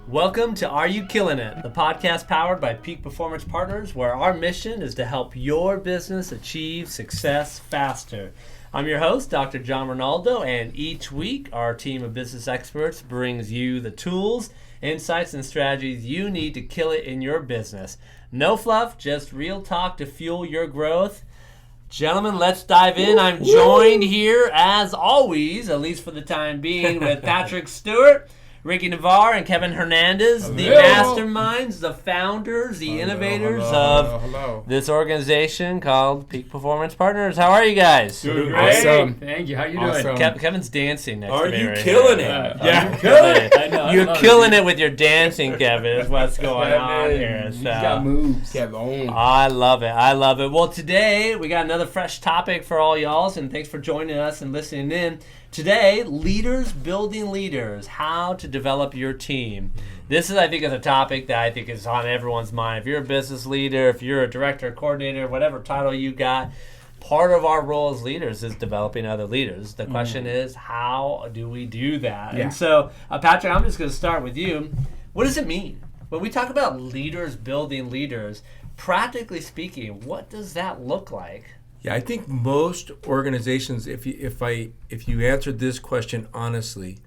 Welcome to Are You Killing It, the podcast powered by Peak Performance Partners, where our mission is to help your business achieve success faster. I'm your host, Dr. John Ronaldo, and each week our team of business experts brings you the tools, insights, and strategies you need to kill it in your business. No fluff, just real talk to fuel your growth. Gentlemen, let's dive in. I'm joined here, as always, at least for the time being, with Patrick Stewart, Ricky Navarre, and Kevin Hernandez, the masterminds, the founders, the innovators of this organization called Peak Performance Partners. How are you guys? Doing great. Awesome. Thank you. How you Awesome. doing? Kevin's dancing next Are to me. you right killing here. it? Yeah, you killing it. I know. You're killing it with your dancing, Kevin, is what's going on here. He's got moves. Kevin. I love it. I love it. Well, today we got another fresh topic for all y'all, and thanks for joining us and listening in. Today, leaders building leaders, how to develop your team. This is, I think, is a topic that I think is on everyone's mind. If you're a business leader, if you're a director, coordinator, whatever title you got, part of our role as leaders is developing other leaders. The question is, how do we do that? Yeah. And so, Patrick, I'm just going to start with you. What does it mean? When we talk about leaders building leaders, practically speaking, what does that look like? Yeah, I think most organizations, if you answered this question honestly,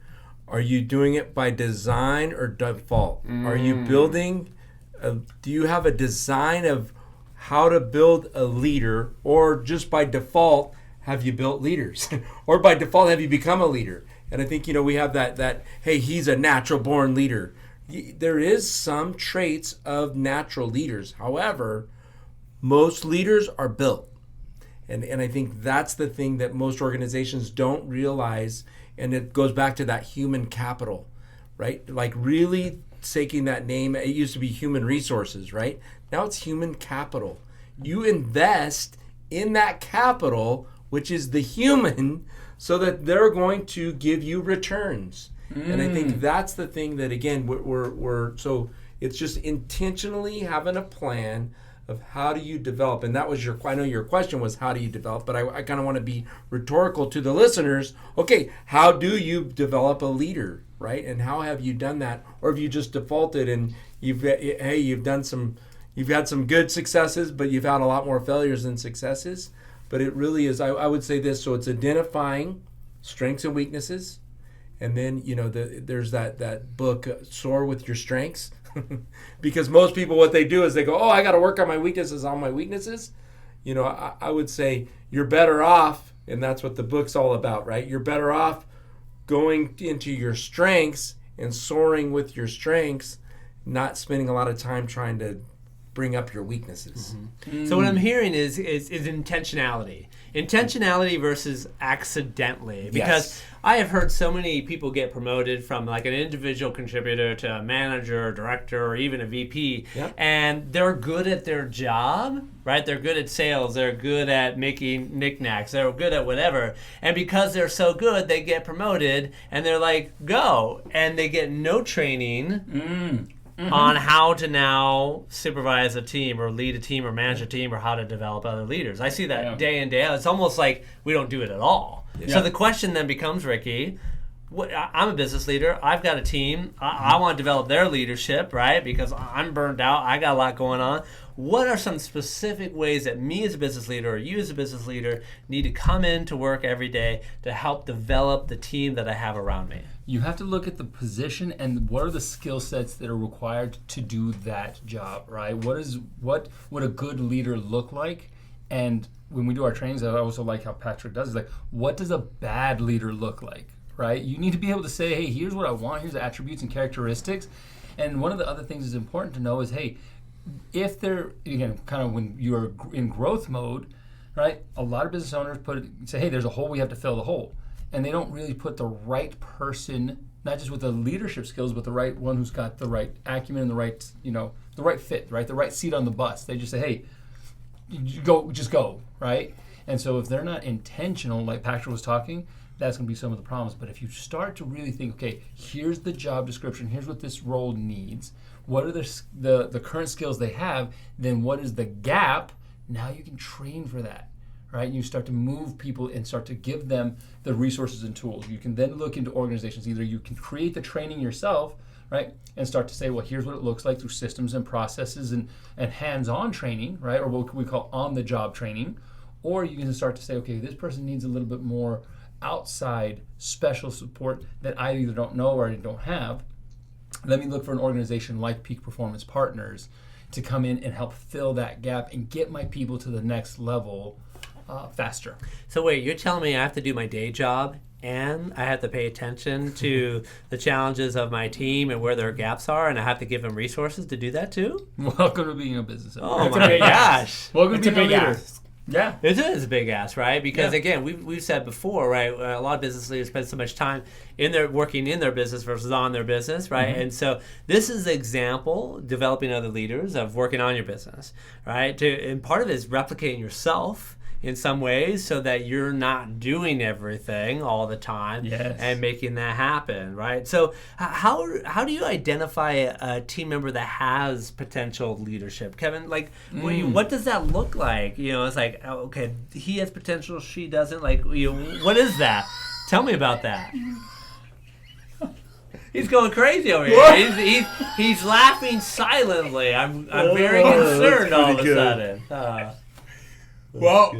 are you doing it by design or default? Are you building? Do you have a design of how to build a leader, or just by default have you built leaders, or by default have you become a leader? And I think we have that hey, he's a natural born leader. There is some traits of natural leaders. However, most leaders are built. And I think that's the thing that most organizations don't realize, and it goes back to that human capital, right? Like really taking that name, it used to be human resources, right? Now it's human capital. You invest in that capital, which is the human, so that they're going to give you returns. And I think that's the thing that, again, we're so it's just intentionally having a plan of how do you develop. And that was I know your question was how do you develop, but I kind of want to be rhetorical to the listeners. Okay, how do you develop a leader, right? And how have you done that? Or have you just defaulted and you've had some good successes, but you've had a lot more failures than successes? But it really is, I would say this, so it's identifying strengths and weaknesses. And then, there's that book, Soar with Your Strengths. Because most people, what they do is they go, I got to work on my weaknesses, I would say you're better off, and that's what the book's all about, right? You're better off going into your strengths and soaring with your strengths, not spending a lot of time trying to bring up your weaknesses. Mm-hmm. So what I'm hearing is intentionality. Intentionality versus accidentally. Because I have heard so many people get promoted from like an individual contributor to a manager, director, or even a VP, and they're good at their job, right? They're good at sales. They're good at making knickknacks. They're good at whatever. And because they're so good, they get promoted, and they're like, go. And they get no training on how to now supervise a team or lead a team or manage a team or how to develop other leaders. I see that day in, day out. It's almost like we don't do it at all. Yeah. So the question then becomes, Ricky, I'm a business leader. I've got a team. I want to develop their leadership, right? Because I'm burned out. I got a lot going on. What are some specific ways that me as a business leader or you as a business leader need to come into work every day to help develop the team that I have around me? You have to look at the position and what are the skill sets that are required to do that job, right? What would a good leader look like? And when we do our trainings, I also like how Patrick does it. Like, what does a bad leader look like, right? You need to be able to say, hey, here's what I want. Here's the attributes and characteristics. And one of the other things that's important to know is, hey, if they're, again, kind of when you're in growth mode, right, a lot of business owners say, hey, there's a hole, we have to fill the hole. And they don't really put the right person, not just with the leadership skills, but the right one who's got the right acumen and the right fit, right, the right seat on the bus. They just say, hey, just go, right? And so if they're not intentional, like Patrick was talking, that's going to be some of the problems. But if you start to really think, okay, here's the job description, here's what this role needs, what are the current skills they have, then what is the gap? Now you can train for that. Right? You start to move people and start to give them the resources and tools. You can then look into organizations. Either you can create the training yourself, right? And start to say, well, here's what it looks like through systems and processes and hands-on training, right? Or what we call on-the-job training. Or you can start to say, okay, this person needs a little bit more outside special support that I either don't know or I don't have. Let me look for an organization like Peak Performance Partners to come in and help fill that gap and get my people to the next level faster. So wait, you're telling me I have to do my day job and I have to pay attention to the challenges of my team and where their gaps are, and I have to give them resources to do that too? Welcome to being a business owner. Oh my gosh. Welcome It's to a being big a leader. ask. Yeah. It is a big ask, right? Because Yeah. again, we've said before, right? A lot of business leaders spend so much time working in their business versus on their business, right? Mm-hmm. And so this is an example, developing other leaders of working on your business, right? And part of it is replicating yourself in some ways so that you're not doing everything all the time Yes. and making that happen, right? So how do you identify a team member that has potential leadership? Kevin, like, what does that look like? You know, it's like, oh, okay, he has potential, she doesn't. Like, you know, what is that? Tell me about that. He's going crazy over here. He's laughing silently. I'm very concerned all of a sudden. Well,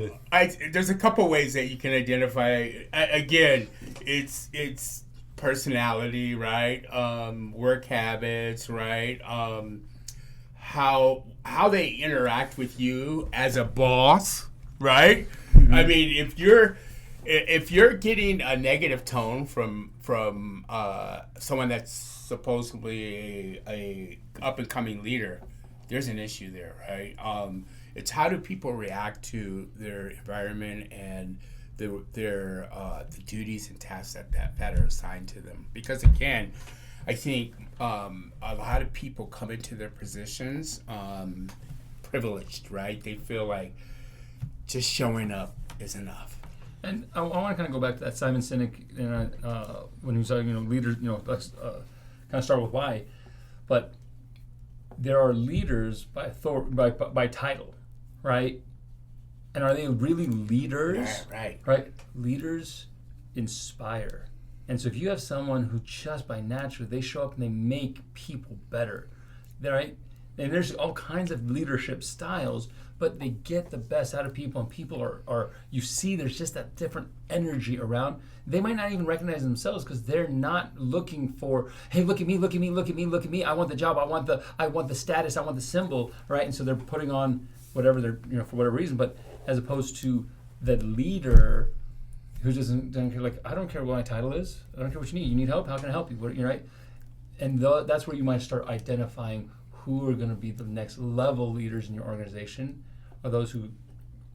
there's a couple ways that you can identify. Again, it's personality, right? Work habits, right? How they interact with you as a boss, right? Mm-hmm. I mean, if you're getting a negative tone from someone that's supposedly a up and coming leader, there's an issue there, right? It's how do people react to their environment and the duties and tasks that are assigned to them. Because again, I think a lot of people come into their positions privileged, right? They feel like just showing up is enough. And I want to kind of go back to that Simon Sinek when he was saying, leaders, let's kind of start with why. But there are leaders by title, right? And are they really leaders? Yeah, Right. Leaders inspire. And so if you have someone who just by nature, they show up and they make people better, right? And there's all kinds of leadership styles, but they get the best out of people, and people are you see there's just that different energy around. They might not even recognize themselves because they're not looking for, hey, look at me, look at me, look at me, look at me. I want the job, I want the status, I want the symbol, right? And so they're putting on whatever they're, for whatever reason, but as opposed to the leader who doesn't care, like, I don't care what my title is, I don't care what you need. You need help? How can I help you? Right? And that's where you might start identifying who are going to be the next level leaders in your organization, are those who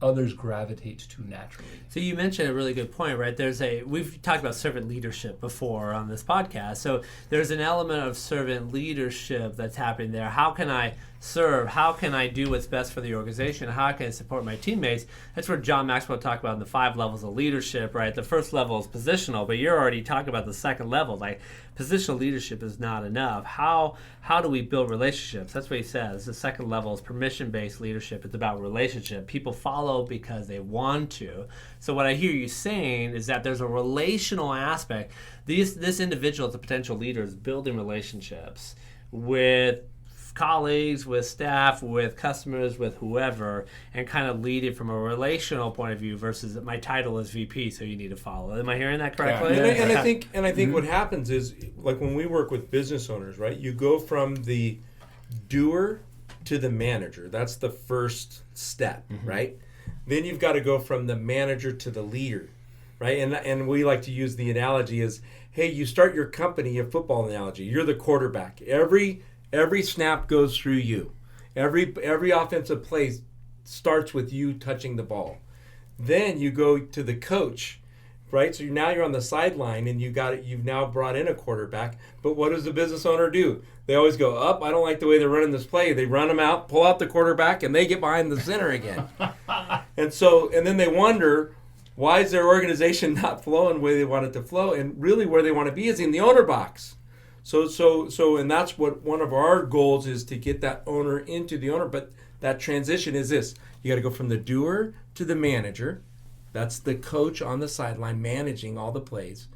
others gravitate to naturally. So you mentioned a really good point, right? We've talked about servant leadership before on this podcast. So there's an element of servant leadership that's happening there. How can I serve? How can I do what's best for the organization? How can I support my teammates? That's where John Maxwell talked about in the 5 levels of leadership, right? The first level is positional, but you're already talking about the second level. Like, positional leadership is not enough. How do we build relationships? That's what he says. The second level is permission-based leadership. It's about relationship. People follow because they want to. So what I hear you saying is that there's a relational aspect. This individual, as a potential leader, is building relationships with colleagues, with staff, with customers, with whoever, and kind of lead it from a relational point of view versus my title is VP, so you need to follow. Am I hearing that correctly? Yeah. And I think what happens is, like when we work with business owners, right? You go from the doer to the manager. That's the first step, right? Then you've got to go from the manager to the leader, right? And we like to use the analogy is, hey, you start your company, a football analogy. You're the quarterback. Every snap goes through you. Every offensive play starts with you touching the ball. Then you go to the coach, right? So now you're on the sideline and you've now brought in a quarterback. But what does the business owner do? They always go, up, I don't like the way they're running this play. They run them out, pull out the quarterback, and they get behind the center again. And then they wonder, why is their organization not flowing the way they want it to flow? And really where they want to be is in the owner box. So, and that's what one of our goals is, to get that owner into the owner. But that transition is this: you got to go from the doer to the manager. That's the coach on the sideline managing all the plays.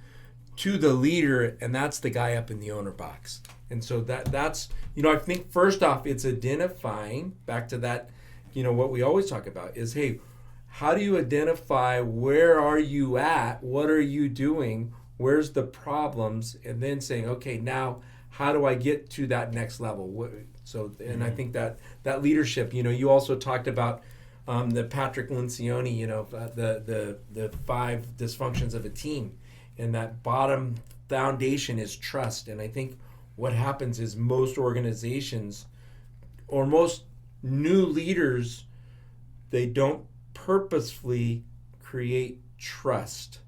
to the leader, and that's the guy up in the owner box. And so that's I think first off, it's identifying, back to that, what we always talk about is, hey, how do you identify where are you at? What are you doing? Where's the problems? And then saying, okay, now how do I get to that next level? So, and I think that leadership, you also talked about the Patrick Lencioni, the 5 dysfunctions of a team. And that bottom foundation is trust. And I think what happens is most organizations or most new leaders, they don't purposefully create trust.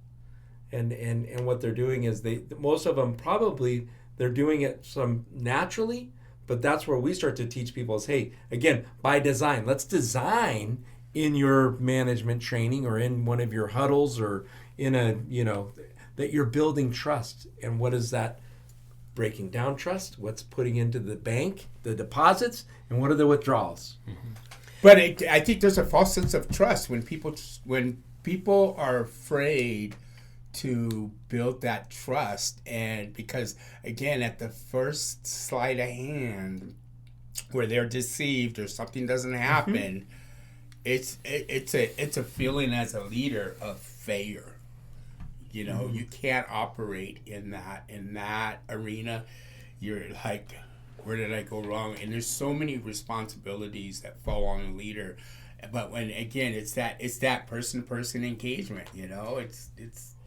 And what they're doing is most of them probably they're doing it some naturally, but that's where we start to teach people is, hey, again, by design, let's design in your management training or in one of your huddles or in a, that you're building trust. And what is that? Breaking down trust, what's putting into the bank, the deposits, and what are the withdrawals. Mm-hmm. But I think there's a false sense of trust when people are afraid to build that trust, and because again, at the first sleight of hand where they're deceived or something doesn't happen, it's a feeling as a leader of failure. You can't operate in that arena. You're like, where did I go wrong? And there's so many responsibilities that fall on a leader. But when again, it's that person-to-person engagement.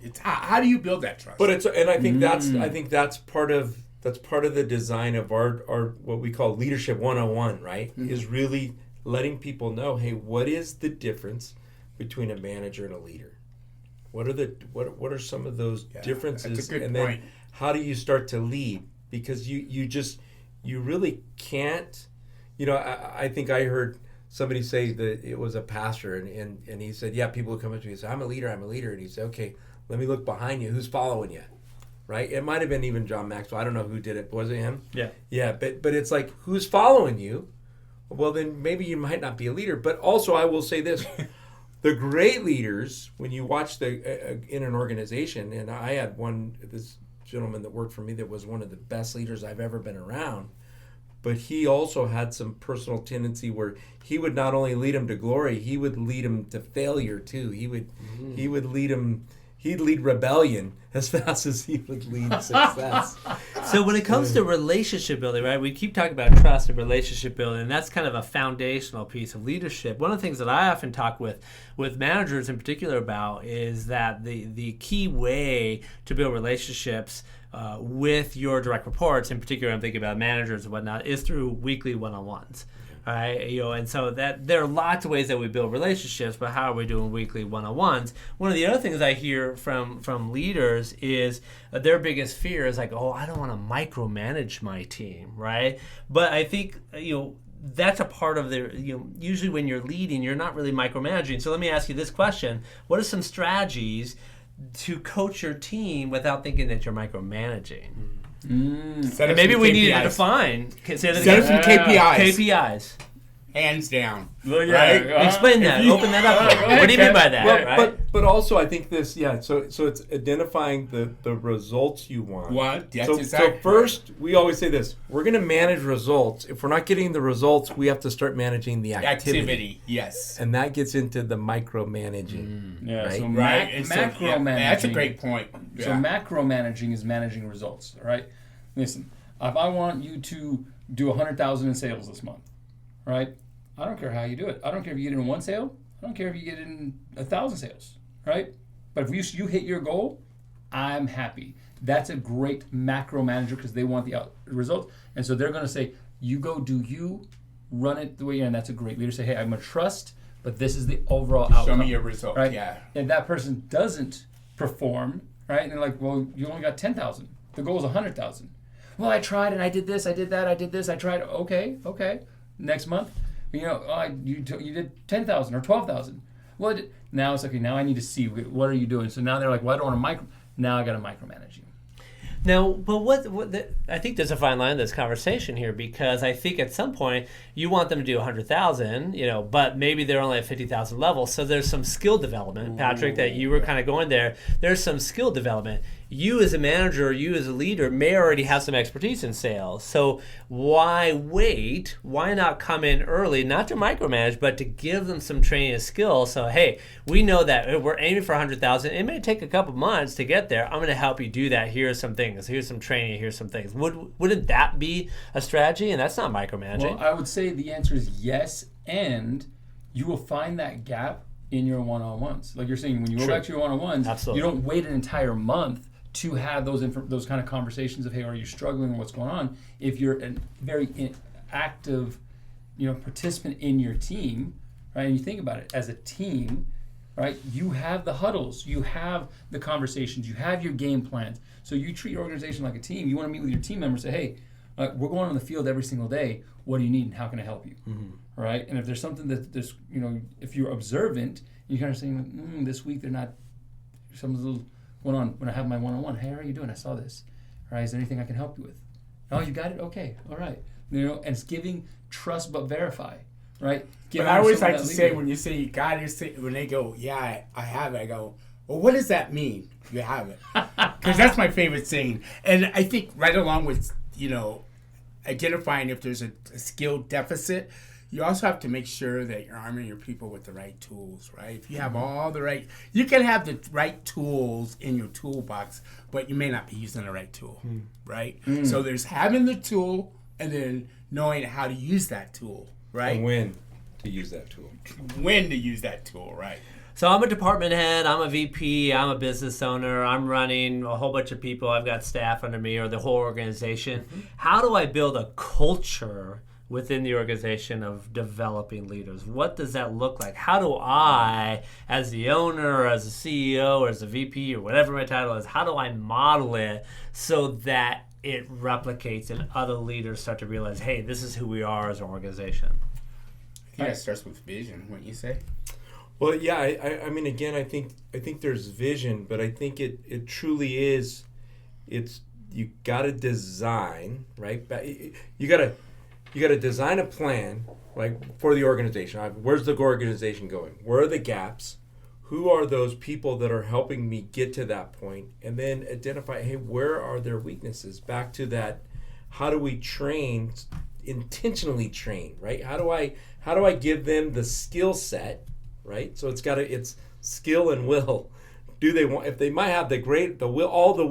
It's how do you build that trust? But I think that's part of the design of our what we call leadership 101, right? Mm-hmm. Is really letting people know, hey, what is the difference between a manager and a leader? What are some of those differences? That's a good and point. Then how do you start to lead? Because you really can't. I think I heard somebody say that it was a pastor, and he said, yeah, people would come up to me and say, I'm a leader, and he said, okay, let me look behind you. Who's following you? Right? It might have been even John Maxwell. I don't know who did it. Was it him? Yeah. Yeah, but it's like, who's following you? Well, then maybe you might not be a leader. But also, I will say this. The great leaders, when you watch in an organization, and I had this gentleman that worked for me that was one of the best leaders I've ever been around, but he also had some personal tendency where he would not only lead him to glory, he would lead him to failure too. He'd lead rebellion as fast as he would lead success. So when it comes to relationship building, right, we keep talking about trust and relationship building, and that's kind of a foundational piece of leadership. One of the things that I often talk with managers in particular about is that the key way to build relationships with your direct reports, in particular I'm thinking about managers and whatnot, is through weekly one-on-ones. Right, and so that there are lots of ways that we build relationships, but how are we doing weekly one-on-ones? One of the other things I hear from leaders is their biggest fear is like, oh, I don't want to micromanage my team, right? But I think that's a part of usually when you're leading, you're not really micromanaging. So let me ask you this question: what are some strategies to coach your team without thinking that you're micromanaging? And maybe we need to define. Set up some KPIs. KPIs. Hands down. Well, yeah, Right? Explain that. Open that up. What do you mean by that? Well, right? but also I think this, so it's identifying the results you want. So first, we always say this: we're going to manage results. If we're not getting the results, we have to start managing the activity. Yes. And that gets into the micromanaging. Yeah, right? so Right. macro-managing. That's a great point. Yeah. So macro-managing is managing results, all right? Listen, if I want you to do 100,000 in sales this month, right? I don't care how you do it. I don't care if you get it in one sale. I don't care if you get it in 1,000 sales, right? But if you hit your goal, I'm happy. That's a great macro manager because they want the results. And so they're going to say, you go do you, run it the way you're, and that's a great leader. Say, hey, I'm going to trust, but this is the overall outcome. Show me your result, right? yeah. And that person doesn't perform, right? And they're like, well, you only got 10,000. The goal is 100,000. Well, I tried and I did this, I did that, I did this, I tried. Okay. Next month, you did 10,000 or 12,000. Well, now it's okay. Now I need to see what are you doing. So now they're like, well, I don't want to Now I got to micromanage you. Now, but I think there's a fine line in this conversation here, because I think at some point you want them to do 100,000, but maybe they're only at 50,000 level. So there's some skill development, Patrick, that you were kind of going there. There's some skill development. you as a manager or you as a leader may already have some expertise in sales. So why wait? Why not come in early, not to micromanage, but to give them some training and skills? So, hey, we know that we're aiming for 100,000. It may take a couple months to get there. I'm going to help you do that. Here's some things. Here's some training. Here's some things. Wouldn't that be a strategy? And that's not micromanaging. Well, I would say the answer is yes, and you will find that gap in your one-on-ones. Like you're saying, when you go back to your one-on-ones, Absolutely. you don't wait an entire month to have those kind of conversations of, hey, are you struggling or what's going on? If you're a very active, participant in your team, right? And you think about it as a team, right? You have the huddles, you have the conversations, you have your game plans. So you treat your organization like a team. You want to meet with your team members, say, hey, we're going on the field every single day. What do you need and how can I help you? All right? And if there's something that there's, if you're observant, you're kind of saying, this week they're not, something's a little going on. When I have my one-on-one, hey, how are you doing? I saw this. All right, is there anything I can help you with? Oh, you got it? Okay, all right. And it's giving trust but verify, right? But I always like to say, when you say you got it, when they go, yeah, I have it, I go, well, what does that mean? You have it. Because that's my favorite saying. And I think right along with, identifying if there's a skill deficit, you also have to make sure that you're arming your people with the right tools, right? If you have you can have the right tools in your toolbox, but you may not be using the right tool, right? So there's having the tool and then knowing how to use that tool, right? And when to use that tool. When to use that tool, right? So I'm a department head, I'm a VP, I'm a business owner, I'm running a whole bunch of people, I've got staff under me or the whole organization. How do I build a culture within the organization of developing leaders? What does that look like? How do I, as the owner or as a CEO or as a VP or whatever my title is, how do I model it so that it replicates and other leaders start to realize, hey, this is who we are as an organization? I think that starts with vision, wouldn't you say? Well, yeah, I mean, again, I think there's vision, but I think it truly is. It's you got to design, right? You got to design a plan, right, for the organization. Where's the organization going? Where are the gaps? Who are those people that are helping me get to that point? And then identify, hey, where are their weaknesses? Back to that, how do we train, intentionally train, right? How do I give them the skill set? Right, so it's skill and will. Do they want? If they might have all the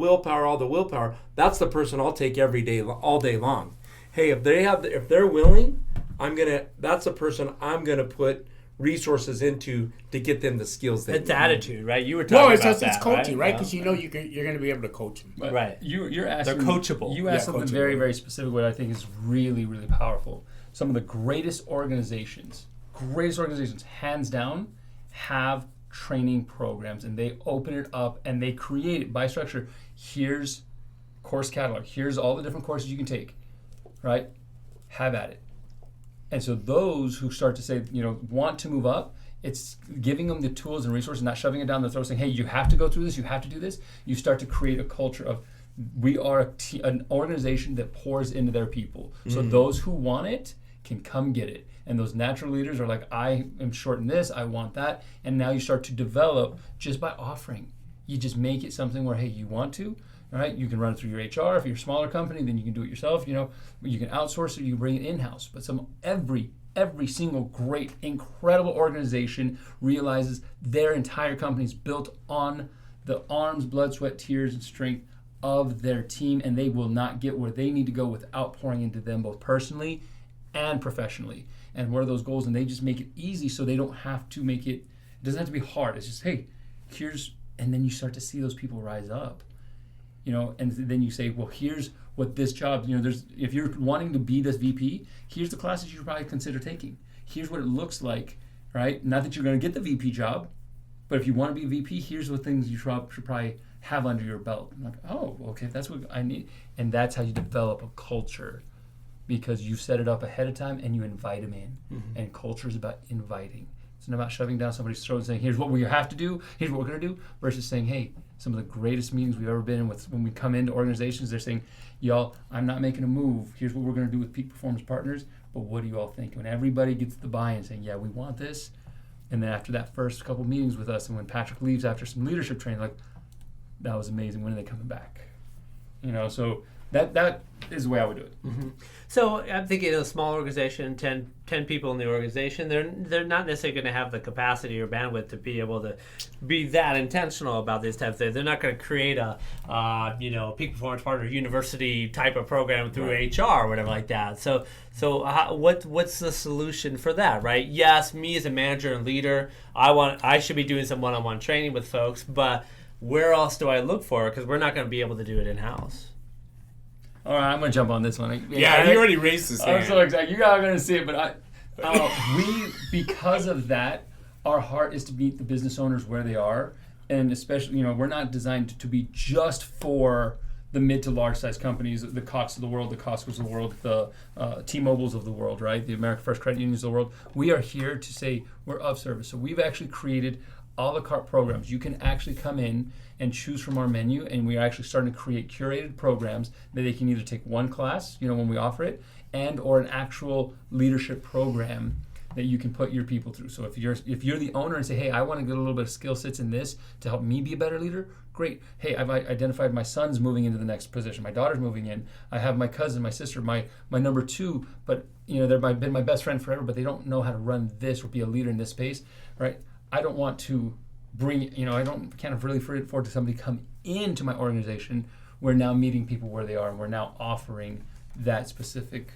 willpower, that's the person I'll take every day, all day long. Hey, if they're willing, that's the person I'm gonna put resources into to get them the skills they need. It's attitude, right? You were talking about that. It's coaching, right? Because you're going to be able to coach them. Right. You're asking. They're coachable. You asked something coachable. very, very specific, what I think is really, really powerful. Some of the greatest organizations, hands down, have training programs, and they open it up and they create it by structure. Here's course catalog. Here's all the different courses you can take, right? Have at it. And so those who start to say, want to move up, it's giving them the tools and resources, not shoving it down their throat, saying, hey, you have to go through this, you have to do this. You start to create a culture of, we are an organization that pours into their people. So those who want it can come get it. And those natural leaders are like, I am short in this, I want that. And now you start to develop just by offering. You just make it something where, hey, you want to, all right? You can run it through your HR. If you're a smaller company, then you can do it yourself. You can outsource it, you bring it in-house. But every single great, incredible organization realizes their entire company is built on the arms, blood, sweat, tears, and strength of their team, and they will not get where they need to go without pouring into them both personally and professionally. And what are those goals? And they just make it easy so they don't have to make it doesn't have to be hard. It's just, hey, and then you start to see those people rise up. And then you say, well, here's what this job, if you're wanting to be this VP, here's the classes you should probably consider taking. Here's what it looks like, right? Not that you're going to get the VP job, but if you want to be a VP, here's what things you should probably have under your belt. I'm like, oh, okay, that's what I need. And that's how you develop a culture, because you set it up ahead of time and you invite them in. And culture is about inviting. It's not about shoving down somebody's throat and saying, here's what we have to do, here's what we're going to do, versus saying, hey, some of the greatest meetings we've ever been in when we come into organizations, they're saying, y'all, I'm not making a move. Here's what we're going to do with Peak Performance Partners, but what do you all think? When everybody gets the buy-in saying, yeah, we want this, and then after that first couple meetings with us, and when Patrick leaves after some leadership training, like, that was amazing. When are they coming back? You know, so that is the way I would do it. Mm-hmm. So I'm thinking of a small organization, 10 people in the organization. They're not necessarily going to have the capacity or bandwidth to be able to be that intentional about these types of things. They're not going to create a peak performance partner university type of program through HR or whatever like that. So what's the solution for that, right? Yes, me as a manager and leader, I should be doing some one-on-one training with folks, but where else do I look for it? Because we're not going to be able to do it in-house. All right, I'm going to jump on this one. Yeah, he already raised his hand. I'm so excited. You're not going to see it, but because of that, our heart is to meet the business owners where they are. And especially, we're not designed to be just for the mid to large size companies, the Cox of the world, the Costco's of the world, the T-Mobiles of the world, right? The American First Credit Unions of the world. We are here to say we're of service. So we've actually created a la carte programs. You can actually come in and choose from our menu, and we are actually starting to create curated programs that they can either take one class, when we offer it, and or an actual leadership program that you can put your people through. So if you're the owner and say, hey, I want to get a little bit of skill sets in this to help me be a better leader, great. Hey, I've identified my son's moving into the next position. My daughter's moving in. I have my cousin, my sister, my number two, but they're been my best friend forever, but they don't know how to run this or be a leader in this space, right? I don't want to bring, can't really afford to somebody come into my organization. We're now meeting people where they are, and we're now offering that specific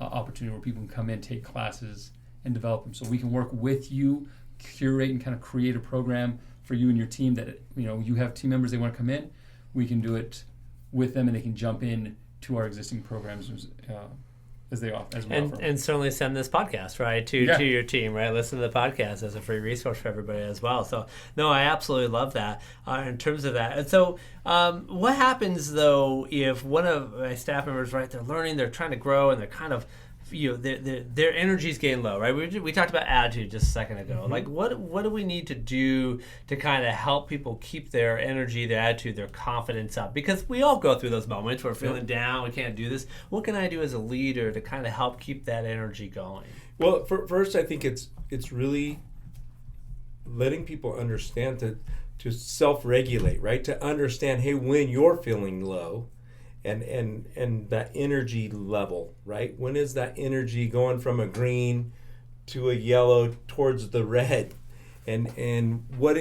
opportunity where people can come in, take classes, and develop them. So we can work with you, curate and kind of create a program for you and your team that, you have team members, they want to come in, we can do it with them, and they can jump in to our existing programs as we offer. And certainly send this podcast, right, to your team, right? Listen to the podcast as a free resource for everybody as well. So, no, I absolutely love that in terms of that. And so what happens, though, if one of my staff members, right, they're learning, they're trying to grow, and they're kind of, their energy's getting low, right? We talked about attitude just a second ago. Mm-hmm. Like, what do we need to do to kind of help people keep their energy, their attitude, their confidence up? Because we all go through those moments where we're feeling down, we can't do this. What can I do as a leader to kind of help keep that energy going? Well, first, I think it's really letting people understand to self-regulate, right? To understand, hey, when you're feeling low, and that energy level, right? When is that energy going from a green to a yellow towards the red? And what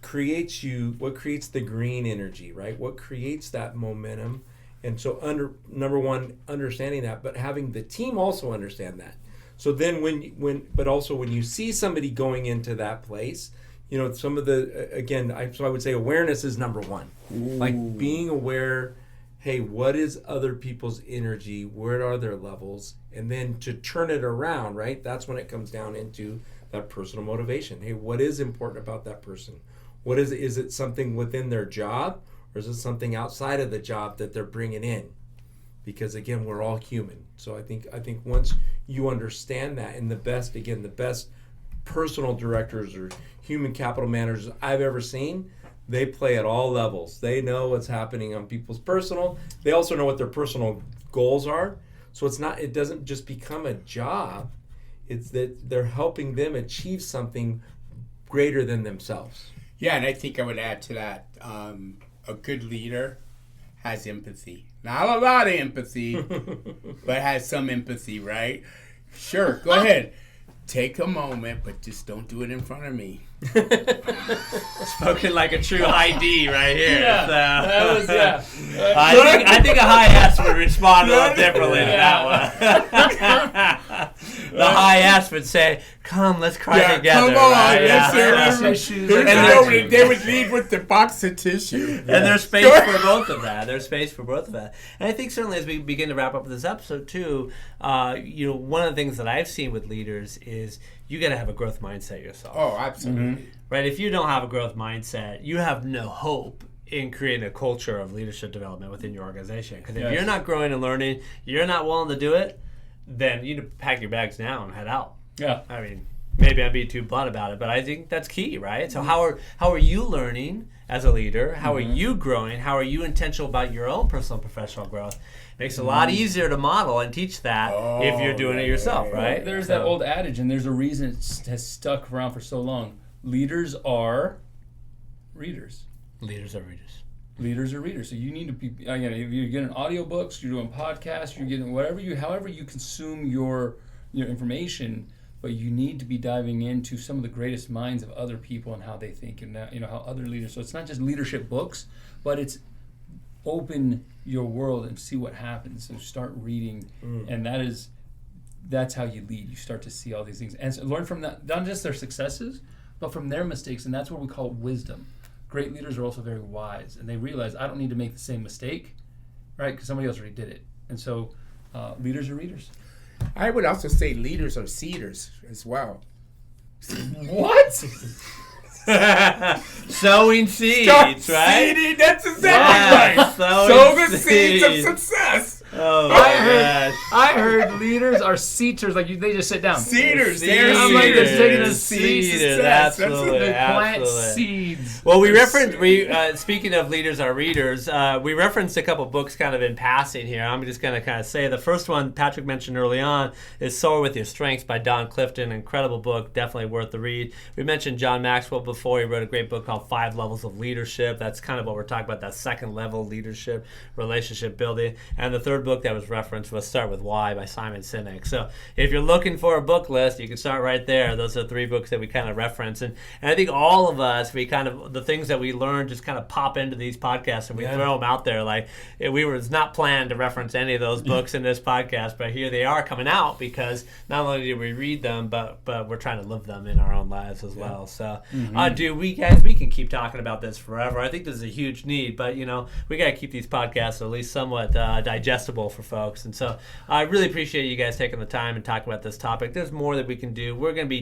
creates the green energy, right? What creates that momentum? And so number one, understanding that, but having the team also understand that. So then when you see somebody going into that place, some of the, I would say awareness is number one. Ooh. Like being aware, hey, what is other people's energy? Where are their levels? And then to turn it around, right? That's when it comes down into that personal motivation. Hey, what is important about that person? What is it? Is it something within their job, or is it something outside of the job that they're bringing in? Because again, we're all human. So I think once you understand that, and the best personal directors or human capital managers I've ever seen, they play at all levels. They know what's happening on people's personal. They also know what their personal goals are. So it doesn't just become a job. It's that they're helping them achieve something greater than themselves. Yeah, and I think I would add to that, a good leader has empathy. Not a lot of empathy, but has some empathy, right? Sure, go ahead. Take a moment, but just don't do it in front of me. Spoken like a true high D right here. Yeah, so. that was, yeah. I think a high S would respond a little differently to that one. The high S would say, come, let's cry together. Come on, right? They would lead with the box of tissue. And there's space for both of that. And I think certainly as we begin to wrap up this episode too, one of the things that I've seen with leaders is you got to have a growth mindset yourself. Oh, absolutely. Mm-hmm. Right? If you don't have a growth mindset, you have no hope in creating a culture of leadership development within your organization. Because if you're not growing and learning, you're not willing to do it, then you need to pack your bags now and head out. Yeah. I mean, maybe I'd be too blunt about it, but I think that's key, right? So how are you learning as a leader? How are you growing? How are you intentional about your own personal and professional growth? Makes it a lot easier to model and teach that if you're doing it yourself, right? Well, there's that old adage, and there's a reason it has stuck around for so long. Leaders are readers. Leaders are readers. Leaders are readers. So you need to be, again, if you're getting audiobooks, you're doing podcasts, you're getting however you consume your information, but you need to be diving into some of the greatest minds of other people and how they think and how other leaders. So it's not just leadership books, but it's open your world and see what happens. So start reading, and that's how you lead. You start to see all these things and so learn from that, not just their successes, but from their mistakes, and that's what we call wisdom. Great leaders are also very wise, and they realize I don't need to make the same mistake, right? Because somebody else already did it. And so leaders are readers. I would also say leaders are seeders as well. What? Sowing seeds, Start right? seeding, that's exactly right. Sow the seeds of success. Oh my gosh. I heard leaders are seaters, like they just sit down. Seeders. Seeders. I'm like, they're taking a Seeders, seed. absolutely, They plant absolutely. seeds. Well, speaking of leaders are readers, we referenced a couple books kind of in passing here. I'm just going to kind of say the first one Patrick mentioned early on is Soar With Your Strengths by Don Clifton. Incredible book, definitely worth the read. We mentioned John Maxwell before. He wrote a great book called 5 Levels of Leadership. That's kind of what we're talking about, that second level leadership, relationship building. And the third book that was referenced was Start With Why by Simon Sinek. So if you're looking for a book list, you can start right there. Those are 3 books that we kind of reference. And I think all of us, the things that we learn just kind of pop into these podcasts and we throw them out there. Like it's not planned to reference any of those books in this podcast, but here they are coming out because not only did we read them, but we're trying to live them in our own lives as well. So, dude, we can keep talking about this forever. I think this is a huge need, but we got to keep these podcasts at least somewhat digestible for folks. And so I really appreciate you guys taking the time and talking about this topic. There's more that we can do. We're going to be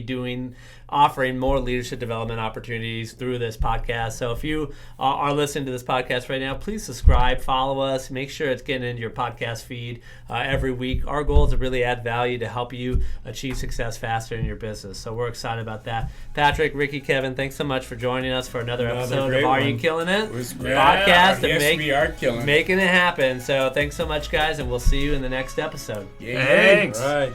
offering more leadership development opportunities through this podcast. So if you are listening to this podcast right now, please subscribe, follow us, make sure it's getting into your podcast feed every week. Our goal is to really add value to help you achieve success faster in your business. So we're excited about that. Patrick, Ricky, Kevin, thanks so much for joining us for another episode of Are You Killing It? It was great. Podcast Yes, we are killing it. making it happen. So thanks so much, guys, and we'll see you in the next episode. Yeah. Thanks. All right.